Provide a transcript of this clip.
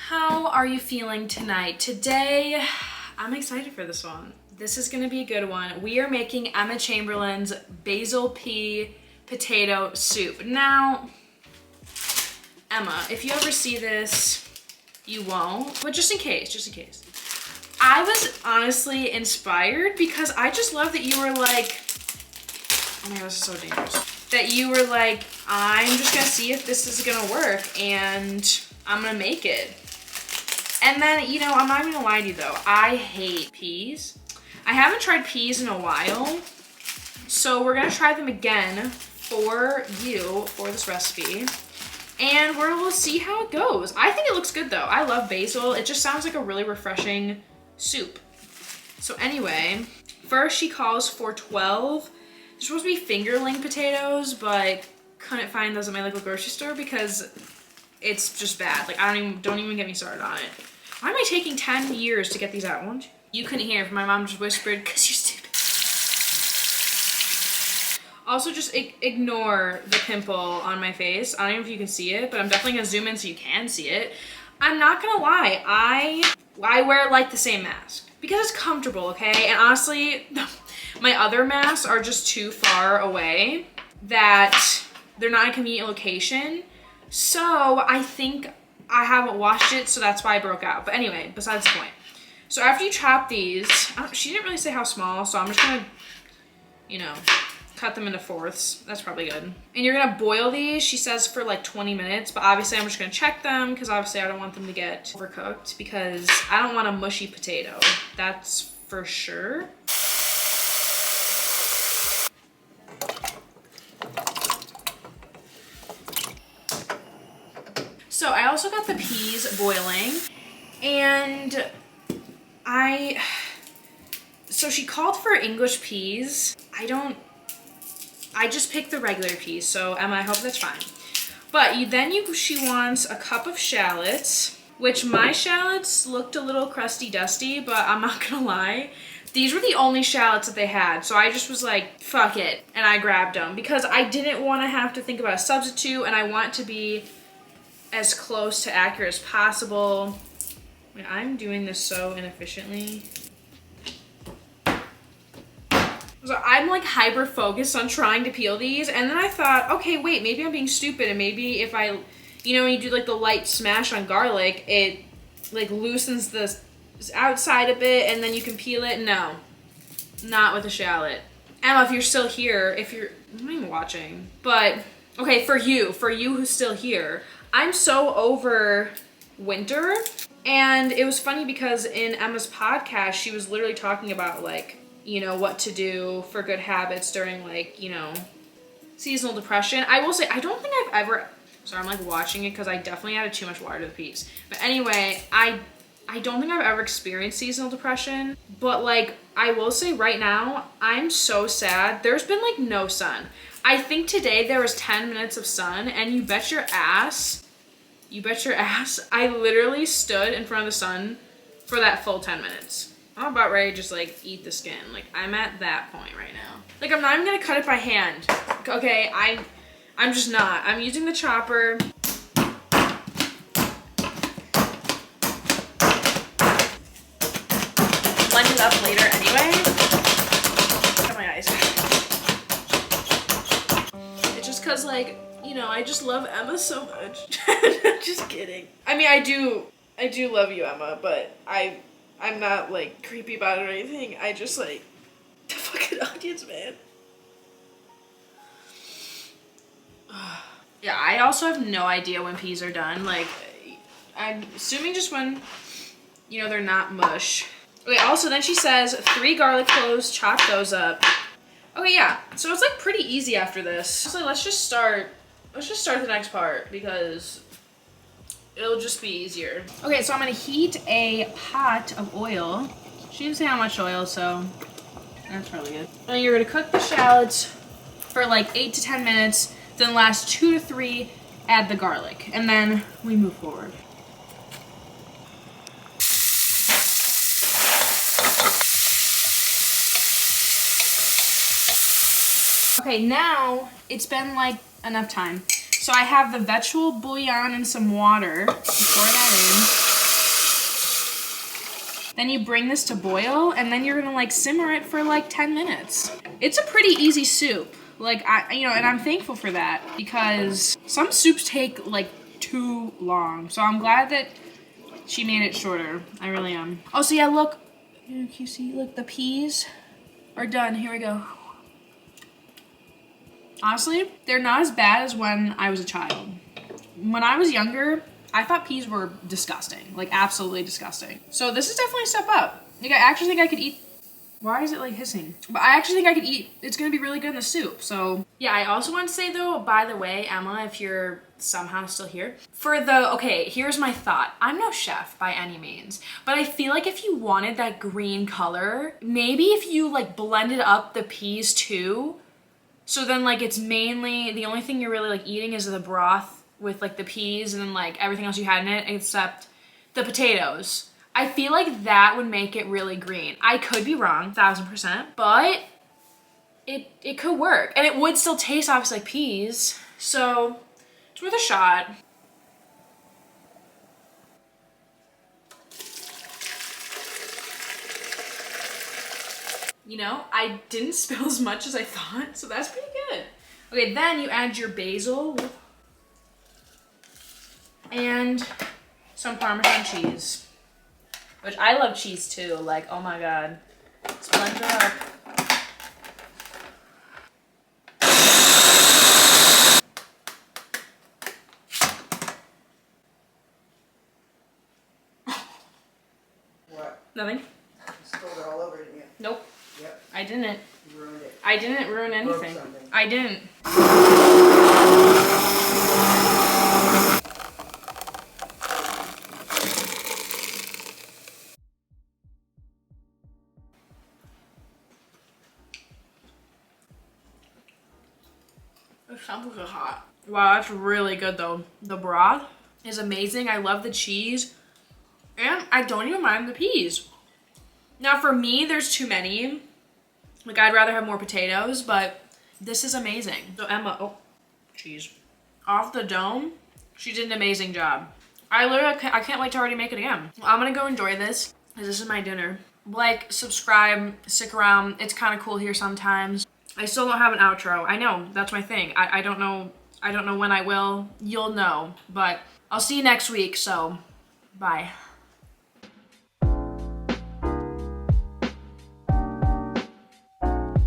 How are you feeling tonight? Today, I'm excited for this one. This is gonna be a good one. We are making Emma Chamberlain's basil pea potato soup. Now, Emma, if you ever see this, you won't, but just in case. I was honestly inspired because I just love that you were like, oh my god, this is so dangerous. That you were like, I'm just gonna see if this is gonna work and I'm gonna make it. And then, you know, I'm not even gonna lie to you though, I hate peas. I haven't tried peas in a while, so we're gonna try them again for you, for this recipe. And we'll see how it goes. I think it looks good though. I love basil. It just sounds like a really refreshing soup. So anyway, first she calls for 12. They're supposed to be fingerling potatoes, but couldn't find those at my local grocery store because it's just bad. Like, don't even get me started on it. Why am I taking 10 years to get these out? Won't you? You couldn't hear if my mom just whispered, cause you're stupid. Also, just ignore the pimple on my face. I don't know if you can see it, but I'm definitely gonna zoom in so you can see it. I'm not gonna lie, I wear like the same mask because it's comfortable, okay? And honestly, my other masks are just too far away that they're not in a convenient location. So I think I haven't washed it, so that's why I broke out. But anyway, besides the point. So after you chop these, she didn't really say how small, so I'm just gonna, you know, cut them into fourths. That's probably good. And you're gonna boil these, she says, for like 20 minutes, but obviously I'm just gonna check them because obviously I don't want them to get overcooked because I don't want a mushy potato. That's for sure. So I also got the peas boiling, and so she called for English peas. I just picked the regular peas, so Emma, I hope that's fine. But she wants a cup of shallots, which my shallots looked a little crusty dusty, but I'm not gonna lie. These were the only shallots that they had, so I just was like, fuck it, and I grabbed them because I didn't want to have to think about a substitute, and I want to be as close to accurate as possible. I mean, I'm doing this so inefficiently. So I'm like hyper focused on trying to peel these, and then I thought, okay, wait, maybe I'm being stupid, and maybe if I, you know, when you do like the light smash on garlic, it like loosens the outside a bit, and then you can peel it. No, not with a shallot. Emma, if you're still here, I'm not even watching, but okay, for you who's still here, I'm so over winter. And it was funny because in Emma's podcast, she was literally talking about like, you know, what to do for good habits during like, you know, seasonal depression. I will say, I don't think I've ever, sorry, I'm like watching it because I definitely added too much water to the peas. But anyway, I don't think I've ever experienced seasonal depression, but like, I will say right now, I'm so sad. There's been like no sun. I think today there was 10 minutes of sun, and you bet your ass, I literally stood in front of the sun for that full 10 minutes. I'm about ready to just like eat the skin. Like, I'm at that point right now. Like, I'm not even gonna cut it by hand. Okay, I'm just not. I'm using the chopper. Blend it up later anyway. Got my eyes. It's just cause like, you know, I just love Emma so much. Just kidding. I mean, I do love you, Emma, but I'm not like creepy about it or anything. I just like the fucking audience, man. Yeah, I also have no idea when peas are done. Like, I'm assuming just when, you know, they're not mush. Okay, also then she says 3 garlic cloves, chop those up. Okay, yeah, so it's like pretty easy after this. So let's just start the next part because it'll just be easier. Okay, so I'm gonna heat a pot of oil. She didn't say how much oil, so that's probably good. And you're gonna cook the shallots for like 8 to 10 minutes, then last 2 to 3, add the garlic, and then we move forward. Okay, now it's been like enough time. So I have the vegetable bouillon and some water. Pour that in. Then you bring this to boil, and then you're gonna like simmer it for like 10 minutes. It's a pretty easy soup. Like, and I'm thankful for that because some soups take like too long. So I'm glad that she made it shorter. I really am. Oh, so yeah, look. Can you see, look, the peas are done. Here we go. Honestly, they're not as bad as when I was a child. When I was younger, I thought peas were disgusting. Like, absolutely disgusting. So this is definitely a step up. Like, I actually think I could eat... Why is it, like, hissing? But I actually think I could eat... It's gonna be really good in the soup, so... Yeah, I also want to say, though, by the way, Emma, if you're somehow still here, okay, here's my thought. I'm no chef by any means, but I feel like if you wanted that green color, maybe if you, like, blended up the peas, too, so then, like, it's mainly... The only thing you're really, like, eating is the broth with, like, the peas and then, like, everything else you had in it except the potatoes. I feel like that would make it really green. I could be wrong, 1000%, but it could work. And it would still taste obviously like peas, so it's worth a shot. You know, I didn't spill as much as I thought, so that's pretty good. Okay, then you add your basil and some Parmesan cheese. Which I love cheese too, like, oh my god. Let's blend it up. What? Nothing. You spilled it all over, didn't you? Nope. Yep. I didn't. You ruined it. I didn't ruin anything. Something. I didn't. The samples are hot. Wow, that's really good though. The broth is amazing. I love the cheese. And I don't even mind the peas. Now for me, there's too many. Like, I'd rather have more potatoes, but this is amazing. So Emma, oh, cheese. Off the dome, she did an amazing job. I can't wait to already make it again. I'm gonna go enjoy this, because this is my dinner. Like, subscribe, stick around. It's kind of cool here sometimes. I still don't have an outro. I know, that's my thing. I don't know when I will. You'll know, but I'll see you next week, so bye.